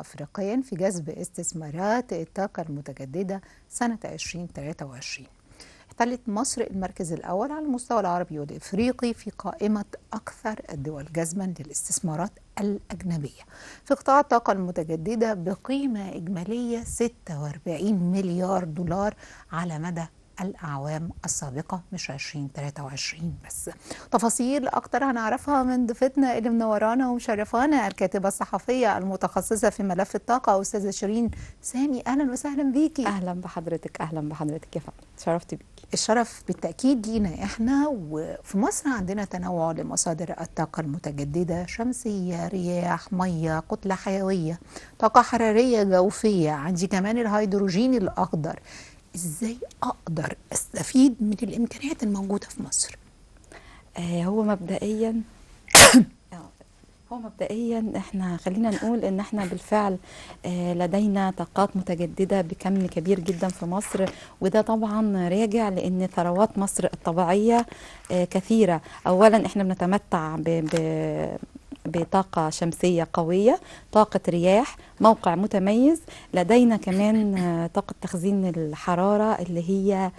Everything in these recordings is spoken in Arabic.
أفريقيا في جذب استثمارات الطاقة المتجددة سنة 2023. احتلت مصر المركز الأول على المستوى العربي والإفريقي في قائمة أكثر الدول جذبا للاستثمارات الأجنبية في قطاع الطاقة المتجددة بقيمة إجمالية 46 مليار دولار على مدى الأعوام السابقة، مش 2023 بس. تفاصيل أكتر هنعرفها من ضيفتنا اللي منورانا ومشرفانا، الكاتبة الصحفية المتخصصة في ملف الطاقة أستاذة شيرين سامي. أهلا وسهلا بيكي. اهلا بحضرتك، اهلا بحضرتك يا فندم، شرفت بيكي. الشرف بالتأكيد لينا احنا. وفي مصر عندنا تنوع لمصادر الطاقة المتجددة: شمسية، رياح، مية، كتلة حيوية، طاقة حرارية جوفية، عندي كمان الهيدروجين الأخضر. ازاي اقدر استفيد من الامكانيات الموجودة في مصر؟ هو مبدئيا احنا خلينا نقول ان احنا بالفعل لدينا طاقات متجددة بكم كبير جدا في مصر، وده طبعا راجع لان ثروات مصر الطبيعية كثيرة. اولا احنا بنتمتع بطاقة شمسية قوية، طاقة رياح، موقع متميز. لدينا كمان طاقة تخزين الحرارة اللي هي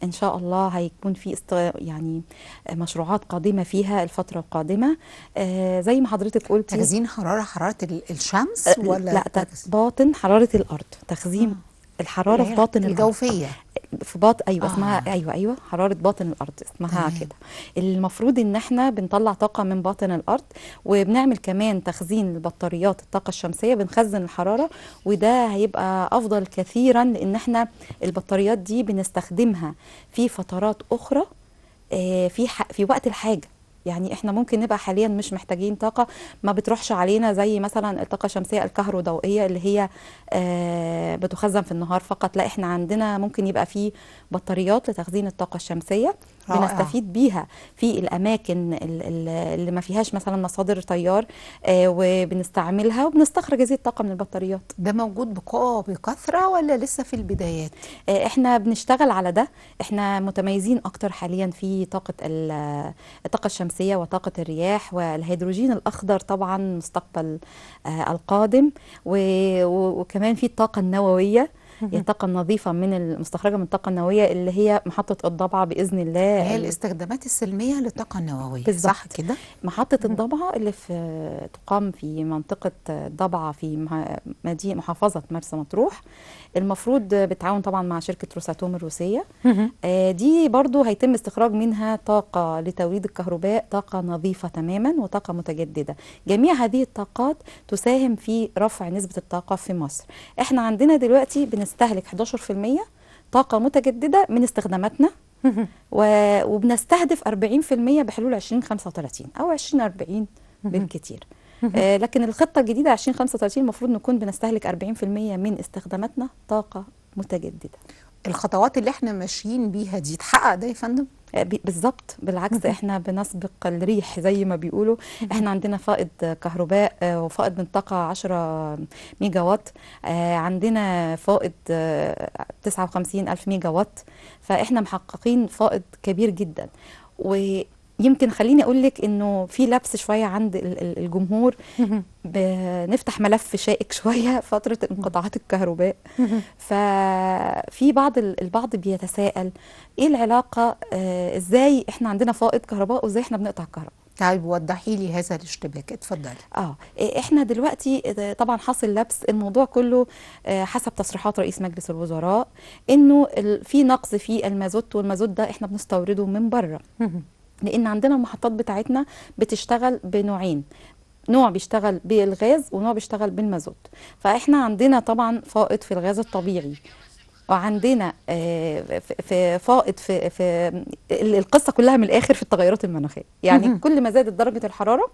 إن شاء الله هيكون في يعني مشروعات قادمة فيها الفترة القادمة. زي ما حضرتك قلتي، تخزين حرارة الشمس ولا لا، باطن حرارة الأرض، تخزين الحرارة اللي في هي باطن الأرض. الجوفية. في باطن، ايوه اسمها، ايوه حراره باطن الارض اسمها كده. المفروض ان احنا بنطلع طاقه من باطن الارض، وبنعمل كمان تخزين للبطاريات الطاقه الشمسيه، بنخزن الحراره، وده هيبقى افضل كثيرا لان احنا البطاريات دي بنستخدمها في فترات اخرى في وقت الحاجه. يعني احنا ممكن نبقى حاليا مش محتاجين طاقه، ما بتروحش علينا زي مثلا الطاقه الشمسيه الكهروضوئيه اللي هي بتخزن في النهار فقط. لا، احنا عندنا ممكن يبقى في بطاريات لتخزين الطاقه الشمسيه، بنستفيد بيها في الاماكن اللي ما فيهاش مثلا مصادر تيار، وبنستعملها وبنستخرج هذه الطاقه من البطاريات. ده موجود بقوه بكثره ولا لسه في البدايات؟ احنا بنشتغل على ده. احنا متميزين اكتر حاليا في طاقه الطاقه الشمسيه وطاقه الرياح والهيدروجين الاخضر، طبعا مستقبل القادم، وكمان في الطاقه النوويه، هي الطاقة النظيفة من المستخرجة من الطاقة النووية اللي هي محطة الضبعة بإذن الله. هي الاستخدامات السلمية للطاقة النووية، بالزبط. صح كده؟ محطة الضبعة اللي تقام في منطقة الضبعة في محافظة مرسى مطروح، المفروض بالتعاون طبعا مع شركة روساتوم الروسية. دي برضو هيتم استخراج منها طاقة لتوليد الكهرباء، طاقة نظيفة تماما وطاقة متجددة. جميع هذه الطاقات تساهم في رفع نسبة الطاقة في مصر. احنا عندنا دلوقتي بنستهلك 11% طاقة متجددة من استخداماتنا، وبنستهدف 40% بحلول 2035 أو 2040 بالكتير. لكن الخطة الجديدة 2035 المفروض نكون بنستهلك 40% من استخداماتنا طاقة متجددة. الخطوات اللي احنا ماشيين بيها دي تحقق ده يا فندم؟ بالظبط، بالعكس احنا بنسبق الريح زي ما بيقولوا. احنا عندنا فائض كهرباء وفائض من طاقة 10 ميجا وات، عندنا فائض 59 ألف ميجا وات، فاحنا محققين فائض كبير جدا. ويمكن خليني اقول لك انه في لبس شويه عند الجمهور، بنفتح ملف شائك شويه فتره انقطاعات الكهرباء. ففي البعض بيتساءل ايه العلاقه، ازاي احنا عندنا فائض كهرباء وازاي احنا بنقطع الكهرباء؟ طيب وضحي لي هذا الاشتباك، اتفضلي. احنا دلوقتي طبعا حاصل لبس الموضوع كله حسب تصريحات رئيس مجلس الوزراء انه في نقص في المازوت، والمازوت ده احنا بنستورده من بره، لان عندنا المحطات بتاعتنا بتشتغل بنوعين، نوع بيشتغل بالغاز ونوع بيشتغل بالمازوت. فاحنا عندنا طبعا فائض في الغاز الطبيعي، وعندنا في فائض في القصه كلها من الاخر في التغيرات المناخيه. يعني كل ما زادت درجه الحراره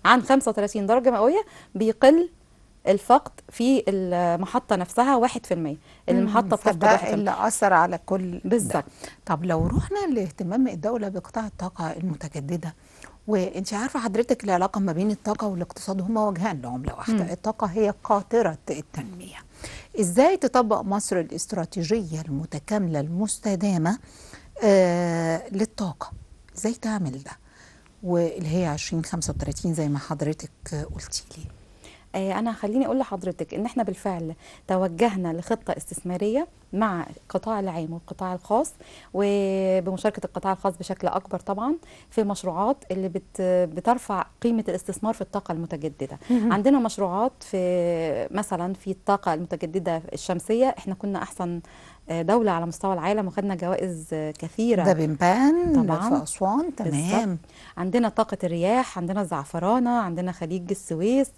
عن 35 درجه مئويه بيقل الفقد في المحطه نفسها 1%. المحطه بتفقد 1%، اللي اثر على كل بالظبط. طب لو رحنا لاهتمام الدوله بقطاع الطاقه المتجدده، وانت عارفه حضرتك العلاقه ما بين الطاقه والاقتصاد هما وجهان لعمله واحده. الطاقه هي قاطره التنميه. ازاي تطبق مصر الاستراتيجيه المتكامله المستدامه للطاقه؟ ازاي تعمل ده واللي هي 2035 زي ما حضرتك قلتي لي؟ انا خليني اقول لحضرتك ان احنا بالفعل توجهنا لخطه استثماريه مع القطاع العام والقطاع الخاص، وبمشاركه القطاع الخاص بشكل اكبر طبعا في مشروعات اللي بترفع قيمه الاستثمار في الطاقه المتجدده. عندنا مشروعات في مثلا في الطاقه المتجدده الشمسيه، احنا كنا احسن دولة على مستوى العالم وخدنا جوائز كثيرة. ده بنبان طبعا في أسوان، بالظبط. تمام. عندنا طاقة الرياح، عندنا الزعفرانة، عندنا خليج السويس.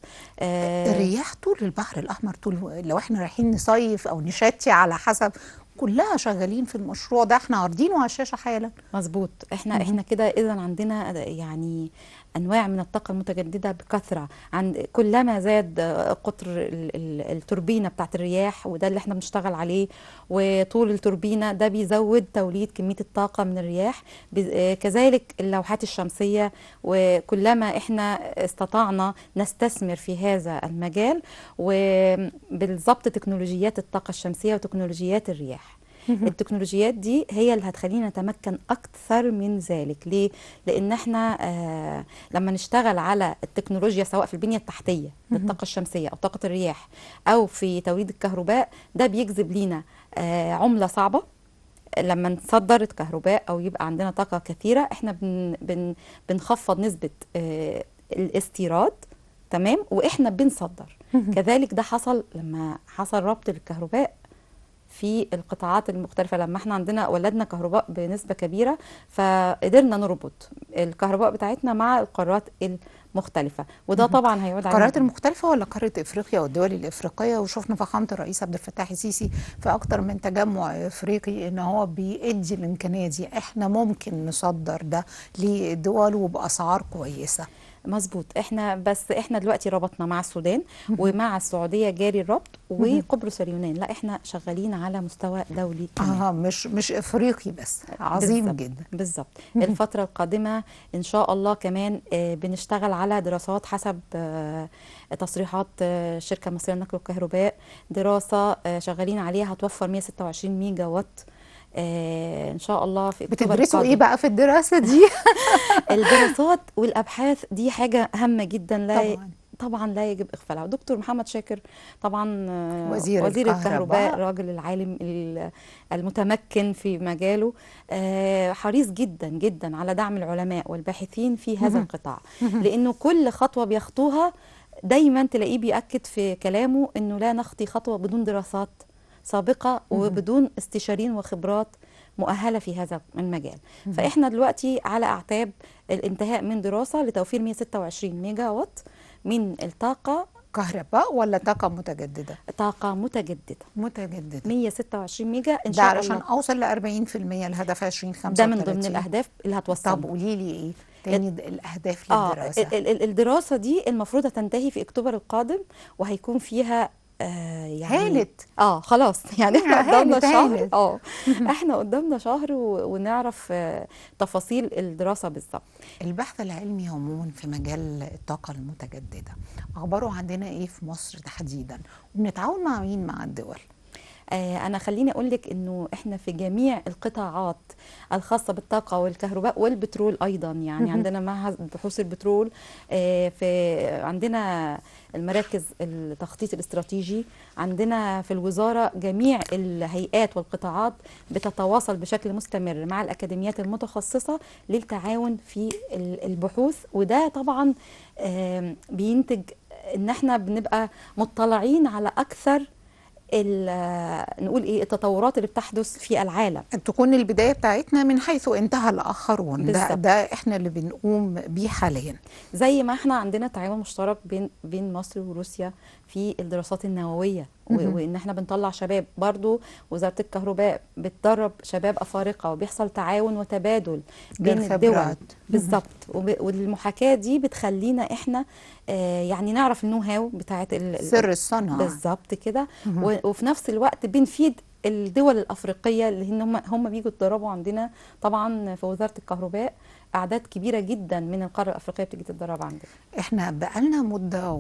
الرياح طول البحر الأحمر، طول لو احنا رايحين نصيف أو نشتي على حسب، كلها شغالين في المشروع ده، احنا عارضينه على الشاشة حالا. مظبوط. احنا كده اذا عندنا يعني انواع من الطاقه المتجدده بكثره. عند كلما زاد قطر التوربينه بتاعت الرياح، وده اللي احنا بنشتغل عليه، وطول التوربينه ده بيزود توليد كميه الطاقه من الرياح. كذلك اللوحات الشمسيه، وكلما احنا استطعنا نستثمر في هذا المجال، وبالضبط تكنولوجيات الطاقه الشمسيه وتكنولوجيات الرياح. التكنولوجيات دي هي اللي هتخلينا نتمكن اكثر من ذلك. ليه؟ لان احنا لما نشتغل على التكنولوجيا سواء في البنية التحتية للطاقة الشمسية او طاقة الرياح او في توليد الكهرباء، ده بيجذب لينا عملة صعبة. لما نصدر الكهرباء او يبقى عندنا طاقة كثيرة، احنا بنخفض نسبة الاستيراد، تمام، واحنا بنصدر. كذلك ده حصل لما حصل ربط الكهرباء في القطاعات المختلفة. لما احنا عندنا ولدنا كهرباء بنسبة كبيرة، فقدرنا نربط الكهرباء بتاعتنا مع القارات المختلفة، وده طبعا هيعود علينا. القارات المختلفة ولا قارة افريقيا والدول الافريقية؟ وشفنا فخامة الرئيس عبد الفتاح السيسي في اكتر من تجمع افريقي ان هو بيدي الامكانية دي، احنا ممكن نصدر ده للدول وباسعار كويسة. مظبوط. احنا دلوقتي ربطنا مع السودان ومع السعوديه جاري الربط، وقبرص اليونان. لا، احنا شغالين على مستوى دولي كمان. مش افريقي بس. عظيم بالزبط. جدا. بالظبط. الفتره القادمه ان شاء الله كمان بنشتغل على دراسات حسب تصريحات الشركه المصريه للنقل والكهرباء. دراسه شغالين عليها هتوفر 126 ميجا وات ان شاء الله في اكتوبر. بتدرسوا ايه بقى في الدراسة دي؟ الدراسات والابحاث دي حاجه هامه جدا، طبعا طبعا لا يجب اغفالها. دكتور محمد شاكر طبعا وزير الكهرباء، الراجل العالم المتمكن في مجاله، حريص جدا جدا على دعم العلماء والباحثين في هذا القطاع، لانه كل خطوه بيخطوها دايما تلاقيه بيأكد في كلامه انه لا نخطي خطوه بدون دراسات سابقه وبدون استشارين وخبرات مؤهله في هذا المجال. فاحنا دلوقتي على اعتاب الانتهاء من دراسه لتوفير 126 ميجا وات من الطاقه. كهرباء ولا طاقة متجددة؟ طاقه متجدده. متجددة 126 ميجا ان ده شاء علشان الله. اوصل ل 40% الهدف 2035. ده من ضمن الاهداف اللي هتوصلنا. طب قولي لي ايه تاني الاهداف للدراسة؟ الدراسه دي المفروض هتنتهي في اكتوبر القادم، وهيكون فيها يعني هانت خلاص يعني احنا قدامنا شهر. هانت. احنا قدامنا شهر ونعرف تفاصيل الدراسة بالظبط. البحث العلمي عموما في مجال الطاقة المتجددة اخباره عندنا ايه في مصر تحديدا، وبنتعاون مع مين مع الدول؟ أنا خليني أقول لك إنه إحنا في جميع القطاعات الخاصة بالطاقة والكهرباء والبترول أيضا، يعني عندنا معهد بحوث البترول، عندنا المراكز التخطيط الاستراتيجي، عندنا في الوزارة جميع الهيئات والقطاعات بتتواصل بشكل مستمر مع الأكاديميات المتخصصة للتعاون في البحوث، وده طبعا بينتج إن إحنا بنبقى مطلعين على أكثر نقول ايه التطورات اللي بتحدث في العالم. تكون البدايه بتاعتنا من حيث انتهى الاخرون. ده احنا اللي بنقوم بيه حاليا. زي ما احنا عندنا تعاون مشترك بين مصر وروسيا في الدراسات النوويه، وان احنا بنطلع شباب. برضو وزاره الكهرباء بتدرب شباب افارقه، وبيحصل تعاون وتبادل بين الدول. بالظبط. والمحاكاه دي بتخلينا احنا يعني نعرف النو هاو بتاعت سر الصنعه. بالظبط كده. وفي نفس الوقت بنفيد الدول الافريقيه اللي هم بيجوا يتدربوا عندنا طبعا في وزاره الكهرباء. اعداد كبيره جدا من القاره الافريقيه بتيجي تتدرب عندنا. احنا بقالنا مدة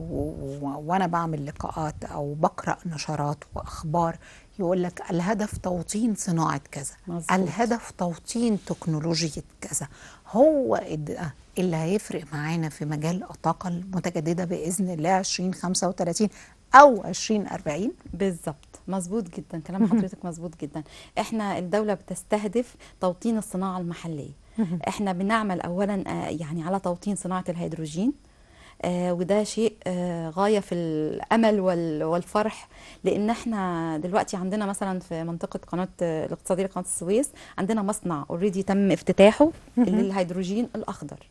وانا بعمل لقاءات او بقرأ نشرات واخبار يقول لك الهدف توطين صناعة كذا، مظبوط. الهدف توطين تكنولوجيا كذا. هو ده اللي هيفرق معانا في مجال الطاقة المتجددة بإذن الله 2035 او 2040. بالظبط، مظبوط جدا كلام حضرتك، مظبوط جدا. احنا الدوله بتستهدف توطين الصناعه المحليه. احنا بنعمل اولا يعني على توطين صناعه الهيدروجين، وده شيء غاية في الأمل والفرح، لأن احنا دلوقتي عندنا مثلا في منطقة قناة الاقتصادية لقناة السويس عندنا مصنع اوريدي تم افتتاحه للهيدروجين الأخضر،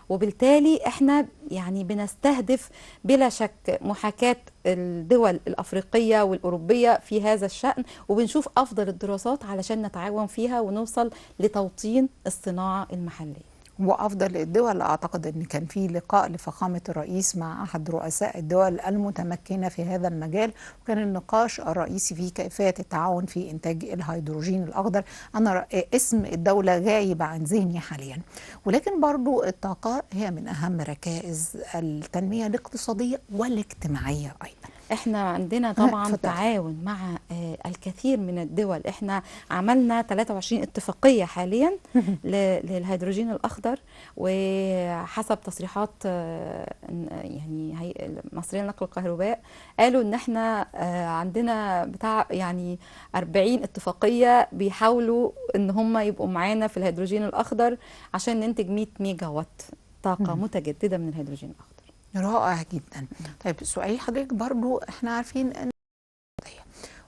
وبالتالي احنا يعني بنستهدف بلا شك محاكاة الدول الأفريقية والأوروبية في هذا الشأن، وبنشوف أفضل الدراسات علشان نتعاون فيها ونوصل لتوطين الصناعة المحلية. وأفضل الدول، أعتقد أن كان في لقاء لفخامة الرئيس مع أحد رؤساء الدول المتمكنة في هذا المجال، وكان النقاش الرئيسي فيه كيفية التعاون في إنتاج الهيدروجين الأخضر. أنا اسم الدولة غايب عن ذهني حاليا، ولكن برضو الطاقة هي من أهم ركائز التنمية الاقتصادية والاجتماعية أيضا. احنا عندنا طبعا تعاون مع الكثير من الدول. احنا عملنا 23 اتفاقية حاليا للهيدروجين الأخضر، وحسب تصريحات يعني مصرية لنقل الكهرباء قالوا ان احنا عندنا بتاع يعني 40 اتفاقية بيحاولوا ان هم يبقوا معانا في الهيدروجين الأخضر عشان ننتج 100 ميجا وات طاقة متجددة من الهيدروجين الأخضر. رائع جدا. طيب سؤالي حضرتك، برضو احنا عارفين ان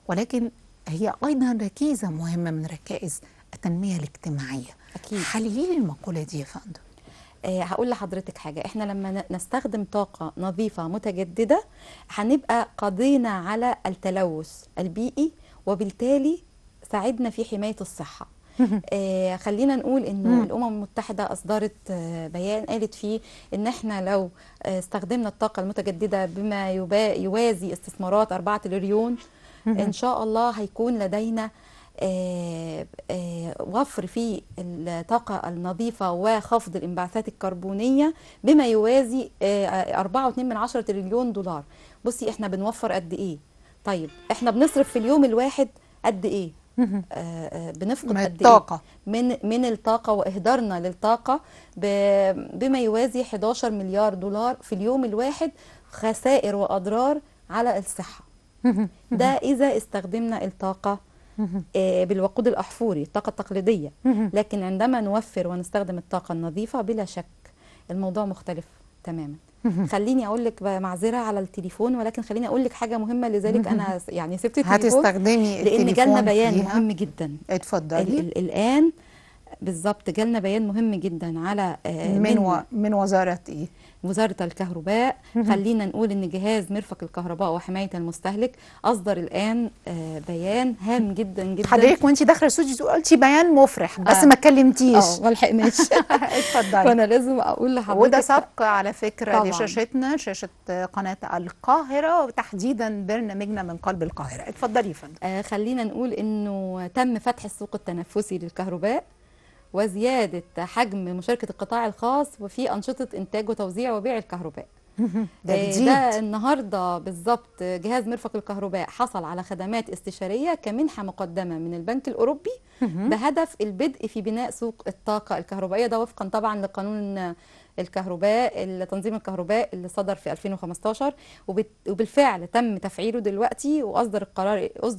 ولكن هي ايضا ركيزه مهمه من ركائز التنميه الاجتماعيه. اكيد. حللي لي المقوله دي يا فندم. هقول لحضرتك حاجه، احنا لما نستخدم طاقه نظيفه متجدده هنبقى قضينا على التلوث البيئي، وبالتالي ساعدنا في حمايه الصحه. خلينا نقول انه الامم المتحده اصدرت بيان قالت فيه ان احنا لو استخدمنا الطاقه المتجدده بما يوازي استثمارات 4 تريليون ان شاء الله هيكون لدينا وفر في الطاقه النظيفه وخفض الانبعاثات الكربونيه بما يوازي 4.2 تريليون دولار. بصي احنا بنوفر قد ايه؟ طيب احنا بنصرف في اليوم الواحد قد ايه؟ بنفقد من قد الطاقة ايه من الطاقه، واهدارنا للطاقه بما يوازي 11 مليار دولار في اليوم الواحد، خسائر واضرار على الصحه. ده اذا استخدمنا الطاقه بالوقود الاحفوري، الطاقه التقليديه. لكن عندما نوفر ونستخدم الطاقه النظيفه بلا شك الموضوع مختلف تماما. خليني اقول لك معذره على التليفون، ولكن خليني اقول لك حاجه مهمه، لذلك انا يعني سبت التليفون هتستخدمي لان جالنا بيان فيها. مهم جدا. اتفضلي. الان بالظبط جالنا بيان مهم جدا على من وزاره ايه؟ وزارة الكهرباء. خلينا نقول ان جهاز مرفق الكهرباء وحماية المستهلك اصدر الان بيان هام جدا جدا. حضرتك وانت داخله الاستوديو قلتي بيان مفرح بس ما اتكلمتيش. ما لحقناش. اتفضلي. فانا لازم اقول لحضرتك، وده سبق على فكره طبعاً لشاشتنا، شاشه قناه القاهره، وتحديدا برنامجنا من قلب القاهره. اتفضلي يا فندم. خلينا نقول انه تم فتح السوق التنافسي للكهرباء وزيادة حجم مشاركة القطاع الخاص وفي أنشطة إنتاج وتوزيع وبيع الكهرباء. ده النهاردة بالظبط جهاز مرفق الكهرباء حصل على خدمات استشارية كمنحة مقدمة من البنك الأوروبي بهدف البدء في بناء سوق الطاقة الكهربائية، ده وفقا طبعا لقانون الكهرباء تنظيم الكهرباء اللي صدر في 2015، وبالفعل تم تفعيله دلوقتي، واصدر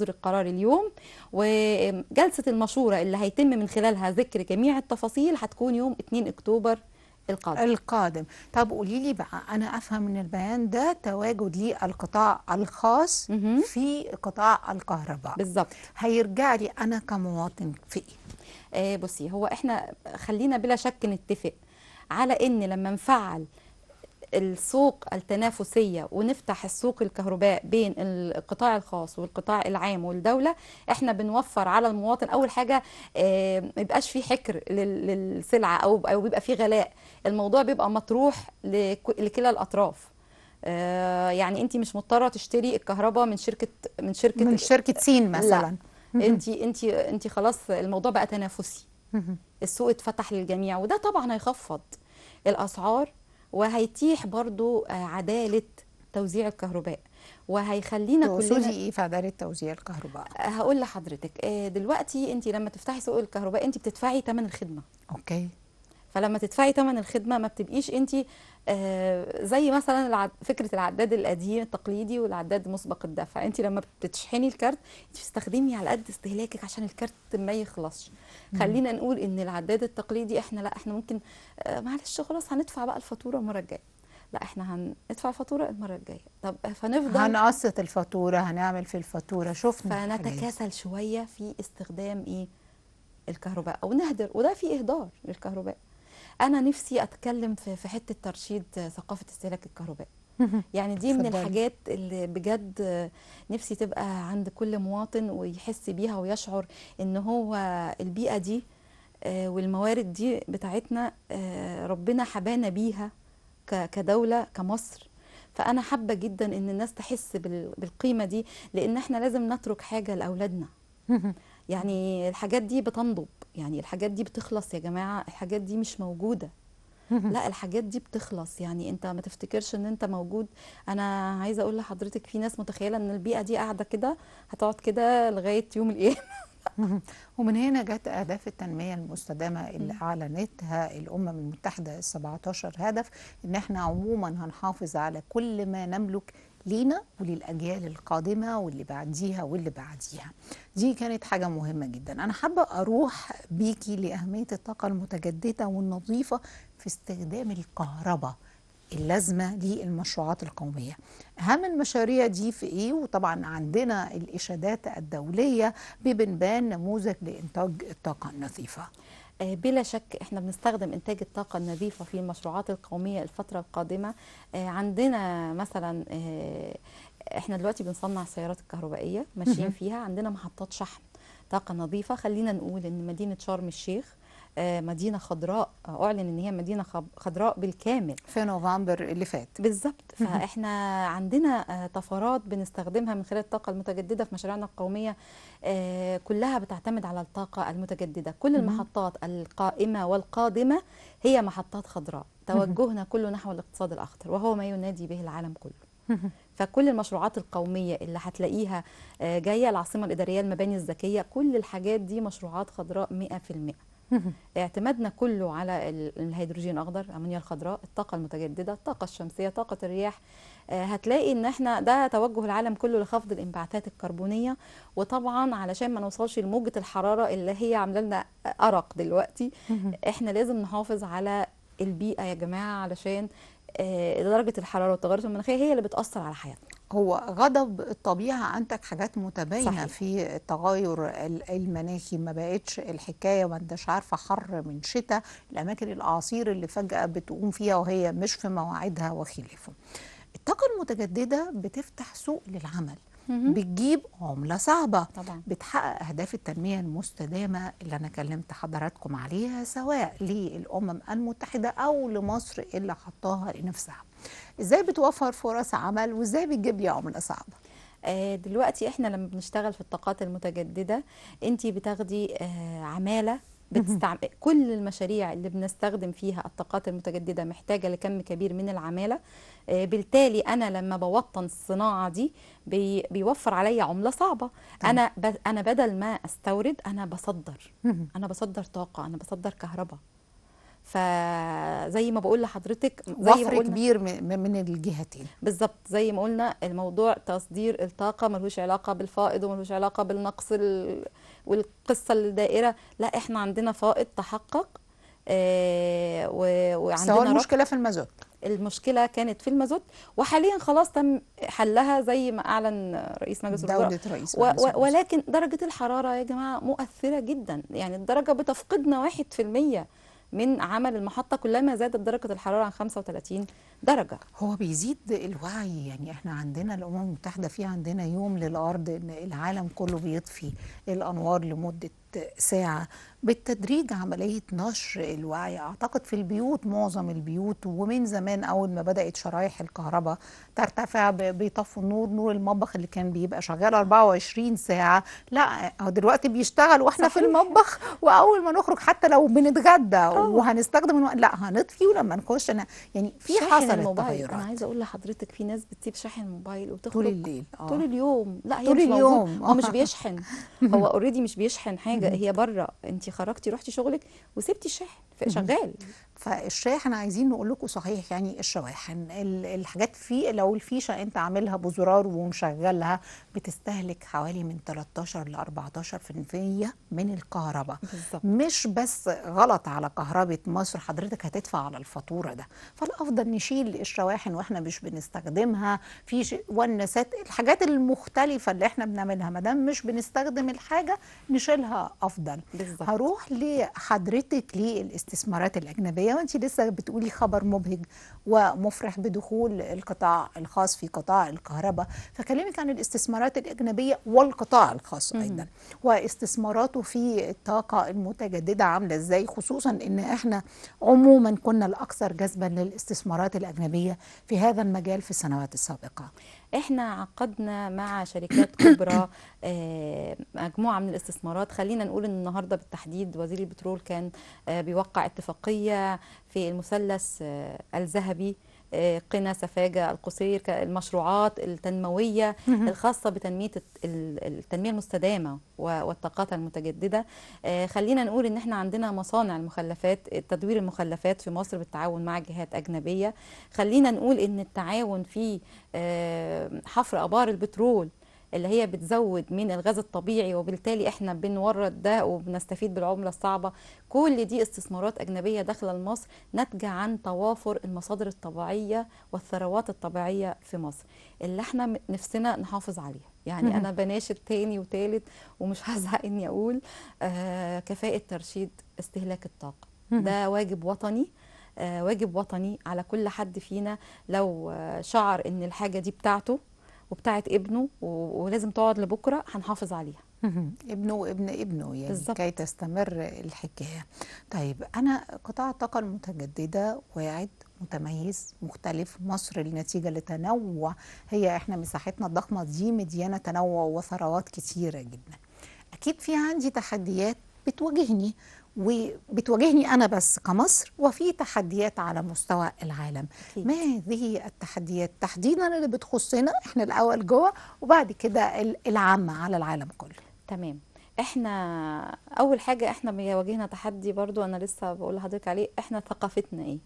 القرار اليوم. وجلسة المشورة اللي هيتم من خلالها ذكر جميع التفاصيل هتكون يوم 2 أكتوبر القادم. طب قولي لي بقى، انا افهم من البيان ده تواجد للقطاع الخاص في قطاع الكهرباء بالظبط. هيرجع لي انا كمواطن في ايه؟ بصي، هو احنا خلينا بلا شك نتفق على ان لما نفعل السوق التنافسية ونفتح السوق الكهرباء بين القطاع الخاص والقطاع العام والدولة، احنا بنوفر على المواطن اول حاجة ما يبقاش في حكر للسلعة او بيبقى في غلاء. الموضوع بيبقى مطروح لكلا الاطراف. يعني انت مش مضطرة تشتري الكهرباء من شركة سين مثلا. انت خلاص الموضوع بقى تنافسي. السوق اتفتح للجميع، وده طبعا هيخفض الاسعار وهيتيح برضو عداله توزيع الكهرباء، وهيخلينا تقصدي كلنا. ايه في عدالة توزيع الكهرباء؟ هقول لحضرتك دلوقتي انت لما تفتحي سوق الكهرباء انت بتدفعي ثمن الخدمه، اوكي. فلما تدفعي ثمن الخدمه ما بتبقيش انت زي مثلا فكره العداد القديم التقليدي والعداد مسبق الدفع. انت لما بتشحني الكارت انت بتستخدمي على قد استهلاكك عشان الكارت ما يخلصش. خلينا نقول ان العداد التقليدي احنا ممكن معلش خلاص هندفع بقى الفاتوره المره الجايه، لا احنا هندفع الفاتوره المره الجايه، طب فنفضل هنقسط الفاتورة، هنعمل في الفاتورة، شفنا الحاجات دي. فنتكاسل شويه في استخدام الكهرباء او نهدر، وده فيه اهدار للكهرباء. انا نفسي اتكلم في حته ترشيد ثقافه استهلاك الكهرباء. يعني دي من اتفضلي. الحاجات اللي بجد نفسي تبقى عند كل مواطن ويحس بيها ويشعر ان هو البيئه دي والموارد دي بتاعتنا ربنا حبانا بيها كدوله كمصر. فانا حابه جدا ان الناس تحس بالقيمه دي، لان احنا لازم نترك حاجه لاولادنا. يعني الحاجات دي بتنضب، يعني الحاجات دي بتخلص يا جماعة، الحاجات دي مش موجودة. لا الحاجات دي بتخلص، يعني انت ما تفتكرش ان انت موجود. انا عايزة اقول لحضرتك في ناس متخيلة ان البيئة دي قاعدة كده هتقعد كده لغاية يوم القيامة. ومن هنا جت أهداف التنمية المستدامة اللي أعلنتها الأمم المتحدة 17 هدف، إن احنا عموما هنحافظ على كل ما نملك لينا وللأجيال القادمة واللي بعديها واللي بعديها. دي كانت حاجة مهمة جدا. أنا حابة أروح بيكي لأهمية الطاقة المتجددة والنظيفة في استخدام الكهرباء اللازمة للمشروعات القومية. أهم المشاريع دي في إيه؟ وطبعا عندنا الإشادات الدولية ببنبان نموذج لإنتاج الطاقة النظيفة. بلا شك احنا بنستخدم انتاج الطاقة النظيفة في المشروعات القومية الفترة القادمة. عندنا مثلا احنا دلوقتي بنصنع السيارات الكهربائية ماشيين فيها، عندنا محطات شحن طاقة نظيفة. خلينا نقول ان مدينة شرم الشيخ مدينة خضراء، اعلن ان هي مدينة خضراء بالكامل في نوفمبر اللي فات بالظبط. فاحنا عندنا طفرات بنستخدمها من خلال الطاقه المتجدده في مشاريعنا القوميه كلها بتعتمد على الطاقه المتجدده. كل المحطات القائمه والقادمه هي محطات خضراء. توجهنا كله نحو الاقتصاد الاخضر وهو ما ينادي به العالم كله. فكل المشروعات القوميه اللي هتلاقيها جايه، العاصمه الاداريه، المباني الذكيه، كل الحاجات دي مشروعات خضراء 100%. اعتمادنا كله على الهيدروجين الاخضر، الامونيا الخضراء، الطاقه المتجدده، الطاقه الشمسيه، طاقه الرياح. هتلاقي ان احنا ده توجه العالم كله لخفض الانبعاثات الكربونيه. وطبعا علشان ما نوصلش لموجه الحراره اللي هي عامله لنا ارق دلوقتي، احنا لازم نحافظ على البيئه يا جماعه، علشان درجه الحراره والتغيرات المناخيه هي اللي بتاثر على حياتنا. هو غضب الطبيعة عندك حاجات متباينة. صحيح. في التغير المناخي، ما بقتش الحكاية ما انتش عارفة حر من شتاء، الأماكن الأعاصير اللي فجأة بتقوم فيها وهي مش في مواعيدها وخلافه. الطاقة المتجددة بتفتح سوق للعمل، بتجيب عملة صعبة، طبعا بتحقق أهداف التنمية المستدامة اللي أنا كلمت حضراتكم عليها، سواء للأمم المتحدة أو لمصر اللي حطاها لنفسها. إزاي بتوفر فرص عمل وإزاي بتجيب لي عملة صعبة؟ دلوقتي احنا لما بنشتغل في الطاقات المتجددة انتي بتاخدي عمالة كل المشاريع اللي بنستخدم فيها الطاقات المتجددة محتاجة لكم كبير من العمالة. بالتالي أنا لما بوطن الصناعة دي بيوفر عليا عملة صعبة. طبعا. أنا بدل ما أستورد أنا بصدر. أنا بصدر طاقة، أنا بصدر كهرباء. فزي ما بقول لحضرتك، زي ما وفر قلنا كبير من الجهتين. بالظبط، زي ما قلنا الموضوع تصدير الطاقة ملوش علاقة بالفائض وملوش علاقة بالنقص والقصة الدائرة. لا احنا عندنا فائض تحقق بس هو وعندنا المشكلة في المازوت. المشكلة كانت في المازوت، وحاليا خلاص تم حلها زي ما أعلن رئيس مجلس الوزراء. دولة رئيس مجلس الوزراء. ولكن درجة الحرارة يا جماعة مؤثرة جدا. يعني الدرجة بتفقدنا 1% من عمل المحطة. كلما زادت درجة الحرارة عن 35 درجة. هو بيزيد الوعي، يعني احنا عندنا الأمم المتحدة في عندنا يوم للأرض إن العالم كله بيطفي الأنوار لمدة ساعة. بالتدريج عملية نشر الوعي أعتقد في البيوت، معظم البيوت، ومن زمان أول ما بدأت شرايح الكهرباء ترتفع بيطفوا النور، نور المطبخ اللي كان بيبقى شغال 24 ساعة لا هو دلوقتي بيشتغل واحنا في صحيح. المطبخ، وأول ما نخرج حتى لو بنتغدى اه، وهنستخدم لا هنطفي، ولما نخش يعني في شاحن حصلت الموبايل، انا تغيرات عايزه اقول لحضرتك في ناس بتسيب شاحن الموبايل طول وتخرج الليل. طول اليوم. لا، هي طول مش موجود، اليوم هو مش بيشحن، هو اوريدي مش بيشحن حاجه، هي بره، انت خرجتي رحتي شغلك وسبتي الشاحن شغال. فالشاحن عايزين نقول لكم صحيح، يعني الشواحن الحاجات فيه، لو الفيشه انت عاملها بزرار ومشغلها بتستهلك حوالي من 13 ل 14% من الكهرباء. بالظبط. مش بس غلط على كهرباء مصر، حضرتك هتدفع على الفاتوره ده. فالافضل نشيل الشواحن واحنا مش بنستخدمها في ونسات، الحاجات المختلفه اللي احنا بنعملها ما دام مش بنستخدم الحاجه نشيلها افضل. بالظبط. هروح لحضرتك للاستثمارات الأجنبية، وانت لسه بتقولي خبر مبهج ومفرح بدخول القطاع الخاص في قطاع الكهرباء، فكلمك عن الاستثمارات الأجنبية والقطاع الخاص أيضا، واستثماراته في الطاقة المتجددة عاملة ازاي، خصوصا ان احنا عموما كنا الأكثر جذبا للاستثمارات الأجنبية في هذا المجال في السنوات السابقة. احنا عقدنا مع شركات كبرى مجموعه من الاستثمارات. خلينا نقول ان النهارده بالتحديد وزير البترول كان بيوقع اتفاقيه في المثلث الذهبي، قنا، سفاجة، القصير، المشروعات التنموية الخاصة بتنمية التنمية المستدامة والطاقات المتجددة. خلينا نقول ان احنا عندنا مصانع المخلفات، تدوير المخلفات في مصر بالتعاون مع جهات أجنبية. خلينا نقول ان التعاون في حفر آبار البترول اللي هي بتزود من الغاز الطبيعي، وبالتالي احنا بنورد ده وبنستفيد بالعملة الصعبة. كل دي استثمارات أجنبية داخلة لمصر ناتجة عن توافر المصادر الطبيعية والثروات الطبيعية في مصر اللي احنا نفسنا نحافظ عليها. يعني أنا بناشد تاني وتالت ومش هزهق إني أقول كفاءة ترشيد استهلاك الطاقة، ده واجب وطني. واجب وطني على كل حد فينا. لو شعر إن الحاجة دي بتاعته وبتاعت ابنه ولازم تقعد لبكرة، هنحافظ عليها. ابنه وابن ابنه، يعني بالظبط. كي تستمر الحكاية. طيب أنا قطاع الطاقة المتجددة واعد متميز مختلف، مصر النتيجة لتنوع، هي احنا مساحتنا الضخمة دي مديانة تنوع وثروات كتيرة جدا. أكيد في عندي تحديات بتواجهني، وبتواجهني أنا بس كمصر، وفي تحديات على مستوى العالم. أكيد. ما هذه التحديات تحديدا اللي بتخصنا احنا الأول جوه، وبعد كده العامة على العالم كله؟ تمام. احنا اول حاجه احنا بيواجهنا تحدي برضو، انا لسه بقول لحضرتك عليه، احنا ثقافتنا ايه.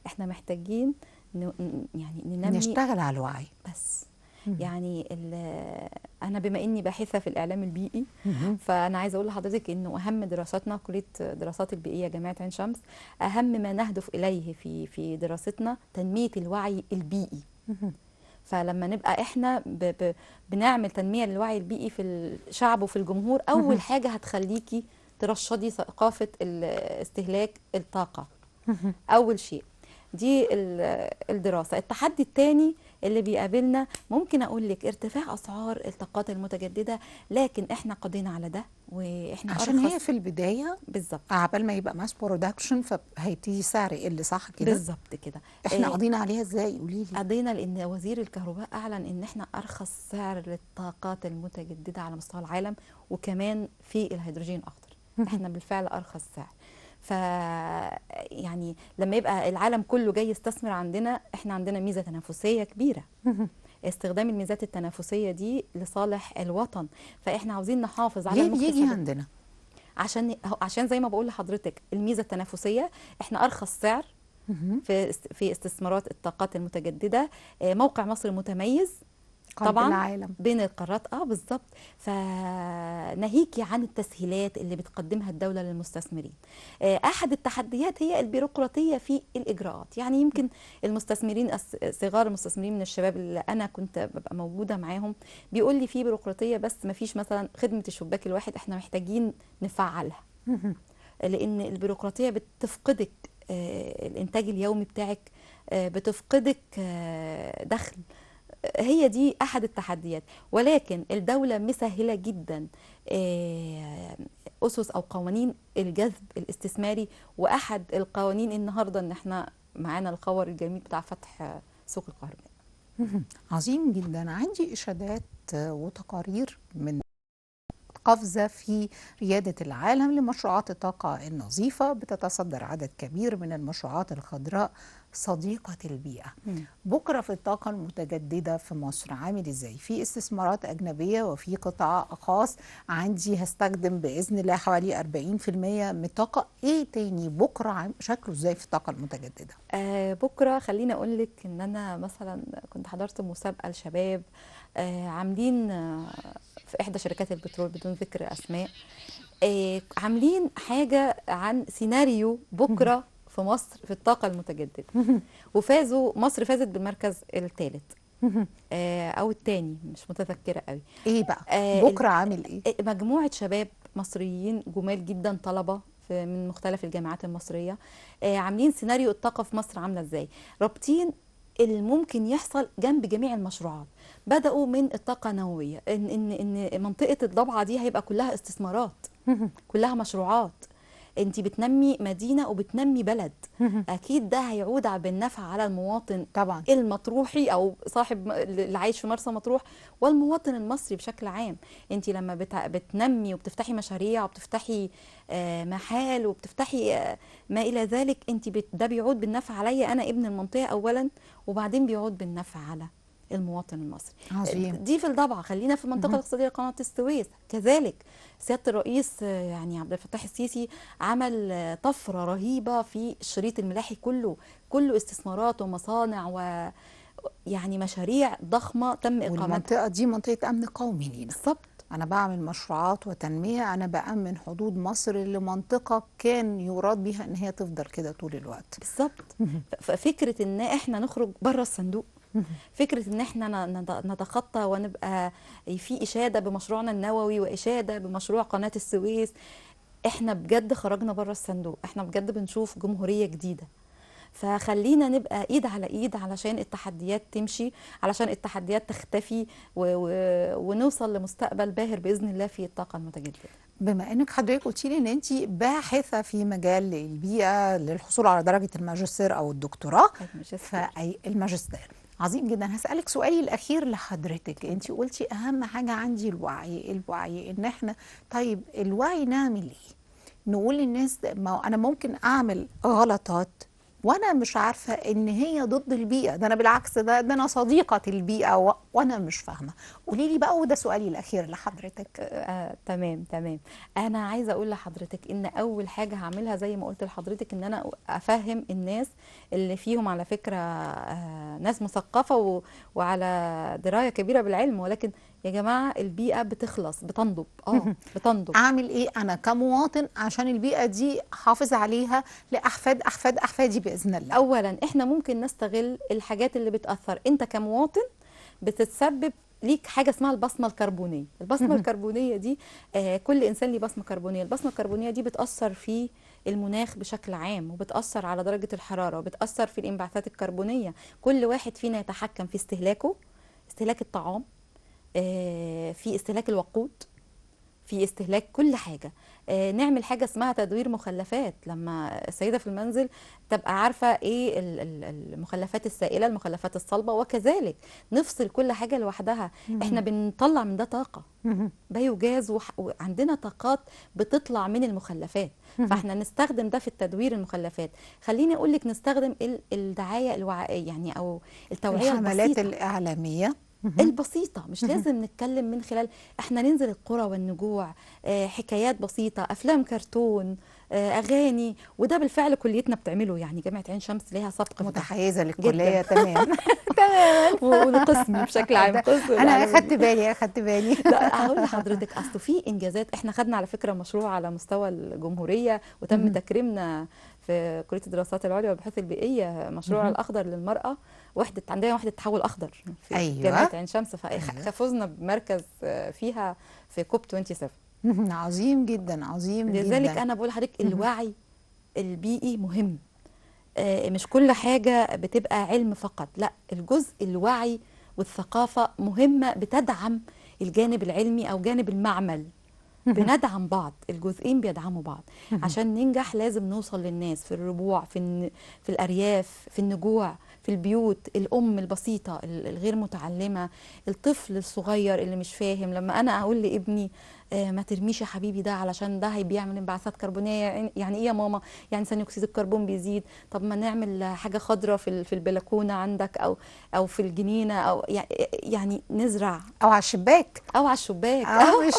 احنا محتاجين يعني ننمي نشتغل على الوعي بس. يعني انا بما اني باحثه في الاعلام البيئي، فانا عايزه اقول لحضرتك انه اهم دراساتنا كليه دراسات البيئيه جامعه عين شمس، اهم ما نهدف اليه في دراستنا تنميه الوعي البيئي. فلما نبقى احنا بنعمل تنمية للوعي البيئي في الشعب وفي الجمهور، أول حاجة هتخليكي ترشدي ثقافة استهلاك الطاقة. أول شيء دي الدراسة. التحدي الثاني اللي بيقابلنا ممكن أقول لك ارتفاع أسعار الطاقات المتجددة، لكن احنا قضينا على ده وإحنا عشان أرخص. هي في البداية بالظبط. عبال ما يبقى ماس برودكشن فهيبتدي سعر يقل، صح كده؟ بالظبط كده. احنا قضينا عليها ازاي؟ قولي لي. قضينا لان وزير الكهرباء اعلن ان احنا ارخص سعر للطاقات المتجدده على مستوى العالم، وكمان في الهيدروجين الاخضر احنا بالفعل ارخص سعر. ف يعني لما يبقى العالم كله جاي يستثمر عندنا، احنا عندنا ميزه تنافسيه كبيره. استخدام الميزات التنافسيه دي لصالح الوطن، فاحنا عاوزين نحافظ على ليه بيجي المكتسبات عندنا؟ عشان زي ما بقول لحضرتك الميزه التنافسيه، احنا ارخص سعر في استثمارات الطاقات المتجدده. موقع مصر متميز قلب طبعا العالم. بين القارات. بالظبط. فناهيكي عن التسهيلات اللي بتقدمها الدوله للمستثمرين. احد التحديات هي البيروقراطيه في الاجراءات. يعني يمكن المستثمرين صغار المستثمرين من الشباب اللي انا كنت ببقى موجوده معاهم بيقول لي في بيروقراطيه، بس ما فيش مثلا خدمه الشباك الواحد، احنا محتاجين نفعلها. لان البيروقراطيه بتفقدك الانتاج اليومي بتاعك بتفقدك دخل. هي دي احد التحديات، ولكن الدولة مسهلة جدا اسس او قوانين الجذب الاستثماري. واحد القوانين النهارده ان احنا معانا الخبر الجميل بتاع فتح سوق الكهرباء. عظيم جدا. عندي إشادات وتقارير من قفزة في ريادة العالم لمشروعات الطاقة النظيفة، بتتصدر عدد كبير من المشروعات الخضراء صديقة البيئة. بكرة في الطاقة المتجددة في مصر عامل ازاي؟ في استثمارات أجنبية وفي قطاع خاص. عندي هستخدم بإذن الله حوالي 40% من الطاقة. ايه تاني بكرة شكله ازاي في الطاقة المتجددة؟ بكرة خليني أقول لك إن أنا مثلا كنت حضرت مسابقة لشباب عاملين في إحدى شركات البترول بدون ذكر أسماء، عاملين حاجة عن سيناريو بكرة في مصر في الطاقة المتجددة، وفازوا. مصر فازت بالمركز الثالث أو الثاني، مش متذكرة قوي. ايه بقى بكرة عامل ايه؟ مجموعة شباب مصريين جمال جدا، طلبة من مختلف الجامعات المصرية، عاملين سيناريو الطاقة في مصر عاملة ازاي، رابطين اللي ممكن يحصل جنب جميع المشروعات. بدأوا من الطاقة النووية، إن منطقة الضبعة دي هيبقى كلها استثمارات، كلها مشروعات. انت بتنمي مدينة وبتنمي بلد، اكيد ده هيعود بالنفع على المواطن طبعا المطروحي او صاحب اللي عايش في مرسى مطروح، والمواطن المصري بشكل عام. انت لما بتنمي وبتفتحي مشاريع وبتفتحي محال وبتفتحي ما الى ذلك، انت ده بيعود بالنفع عليا انا ابن المنطقة اولا، وبعدين بيعود بالنفع على المواطن المصري. عظيم. دي في الضبعة. خلينا في المنطقة الاقتصادية قناة السويس كذلك. سيادة الرئيس يعني عبد الفتاح السيسي عمل طفرة رهيبة في الشريط الملاحي كله استثمارات ومصانع ويعني مشاريع ضخمة تم إقامتها. والمنطقة دي منطقة أمن قومي لينا. بالظبط. أنا بعمل مشروعات وتنمية، أنا بأمن حدود مصر لمنطقة كان يراد بها إن هي تفضل كده طول الوقت. بالظبط. ففكرة إن إحنا نخرج بره الصندوق، فكرة ان احنا نتخطى ونبقى في اشادة بمشروعنا النووي واشادة بمشروع قناة السويس، احنا بجد خرجنا بره الصندوق، احنا بجد بنشوف جمهورية جديدة. فخلينا نبقى ايد على ايد علشان التحديات تمشي، علشان التحديات تختفي ونوصل لمستقبل باهر باذن الله في الطاقة المتجددة. بما انك حضرتك قلتي لي ان انت باحثة في مجال البيئة للحصول على درجة الماجستير او الدكتوراه، فالماجستير عظيم جدا. هسألك سؤالي الأخير لحضرتك. انت قلتي أهم حاجة عندي الوعي إن احنا طيب الوعي نعمل ايه؟ نقول للناس ما أنا ممكن أعمل غلطات وأنا مش عارفة إن هي ضد البيئة، ده أنا بالعكس ده أنا صديقة البيئة وأنا مش فاهمة. قولي لي بقى، وده سؤالي الأخير لحضرتك. تمام. أنا عايزة أقول لحضرتك إن أول حاجة هعملها زي ما قلت لحضرتك إن أنا أفهم الناس اللي فيهم على فكرة ناس مثقفة وعلى دراية كبيرة بالعلم، ولكن يا جماعة البيئة بتخلص، بتنضب بتنضب. أعمل إيه أنا كمواطن عشان البيئة دي حافظ عليها لأحفاد أحفاد أحفادي بإذن الله؟ أولا إحنا ممكن نستغل الحاجات اللي بتأثر. أنت كمواطن بتتسبب ليك حاجه اسمها البصمه الكربونيه. البصمه الكربونيه دي كل انسان ليه بصمه كربونيه. البصمه الكربونيه دي بتاثر في المناخ بشكل عام، وبتاثر على درجه الحراره، وبتاثر في الانبعاثات الكربونيه. كل واحد فينا يتحكم في استهلاكه، استهلاك الطعام، في استهلاك الوقود، في استهلاك كل حاجة. نعمل حاجة اسمها تدوير مخلفات. لما السيدة في المنزل تبقى عارفة ايه المخلفات السائلة، المخلفات الصلبة، وكذلك نفصل كل حاجة لوحدها. احنا بنطلع من ده طاقة بيوجاز، وعندنا طاقات بتطلع من المخلفات، فاحنا نستخدم ده في التدوير المخلفات. خليني اقول لك نستخدم الدعاية يعني او التوعية الحملات الإعلامية البسيطة. مش لازم نتكلم من خلال احنا ننزل القرى والنجوع، حكايات بسيطة، افلام كرتون، اغاني، وده بالفعل كليتنا بتعمله. يعني جامعة عين شمس ليها سبق متحيزة للكلية. تمام تمام. ولقسمي بشكل عام، قسم انا اخدت بالي لا هقول لحضرتك، اصل في انجازات. احنا خدنا على فكرة مشروع على مستوى الجمهورية وتم تكريمنا في كلية الدراسات العليا والبحوث البحوث، مشروع الأخضر للمرأة. عندنا وحدة تحول أخضر في جامعة عين شمس، ففزنا بمركز فيها في كوب 27. عظيم جدا، عظيم جدا. لذلك أنا بقول لحضرتك الوعي البيئي مهم. مش كل حاجة بتبقى علم فقط، لا، الجزء الوعي والثقافة مهمة، بتدعم الجانب العلمي أو جانب المعمل. بندعم بعض، الجزئين بيدعموا بعض. عشان ننجح لازم نوصل للناس في الربوع، في الأرياف، في النجوع، في البيوت، الأم البسيطة الغير متعلمة، الطفل الصغير اللي مش فاهم. لما أنا أقول لابني ما ترميش يا حبيبي ده علشان ده بيعمل انبعاثات كربونية، يعني ايه يا ماما؟ يعني ثاني اكسيد الكربون بيزيد. طب ما نعمل حاجة خضراء في البلكونة عندك، او في الجنينة، او يعني نزرع، او على الشباك، او على الشباك.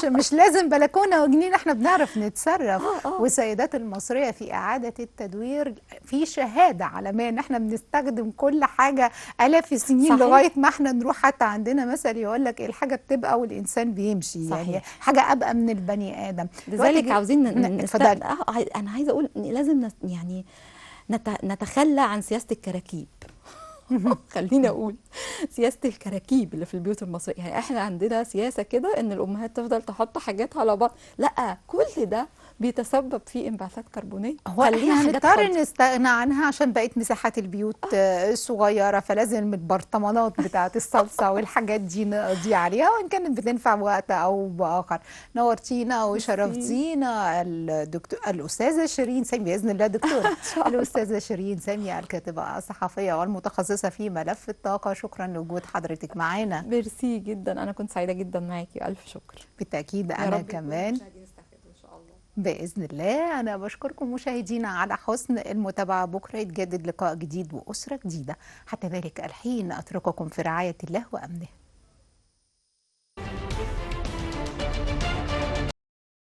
مش لازم بلكونه وجنينه، احنا بنعرف نتصرف. اه والسيدات المصريه في اعاده التدوير في شهاده عالميه ان احنا بنستخدم كل حاجه الاف السنين، صحيح. لغايه ما احنا نروح. حتى عندنا مثل يقول لك الحاجه بتبقى والانسان بيمشي، يعني صحيح. حاجه ابقى من البني ادم. لذلك عاوزين اتفضلي. انا عايزه اقول ان لازم يعني نتخلى عن سياسه الكراكيب. خليني اقول سياسه الكراكيب اللي في البيوت المصريه. يعني احنا عندنا سياسه كده ان الامهات تفضل تحط حاجات على بعض، لا، كل ده بيتسبب في انبعاثات كربونيه. هو خليها احنا حاجات هنضطر خضراء. نستغنى عنها عشان بقت مساحات البيوت صغيرة، فلازم البرطمانات بتاعت الصلصة والحاجات دي نقضي عليها، وإن كانت بتنفع بوقت أو بآخر. نورتينا ميرسي. وشرفتينا الدكتور الأستاذة شيرين سامي، بإذن الله دكتورة. ان شاء الله. الأستاذة شيرين سامي، الكاتبة الصحفية والمتخصصة في ملف الطاقة، شكرا لوجود حضرتك معانا. ميرسي جدا، انا كنت سعيده جدا معاكي، الف شكر. بالتأكيد يا أنا رب يكون كمان. المشاهدين استفادوا ان شاء الله. بإذن الله. أنا بشكركم مشاهدينا على حسن المتابعة. بكرة يتجدد لقاء جديد وأسرة جديدة. حتى ذلك الحين أترككم في رعاية الله وأمنه.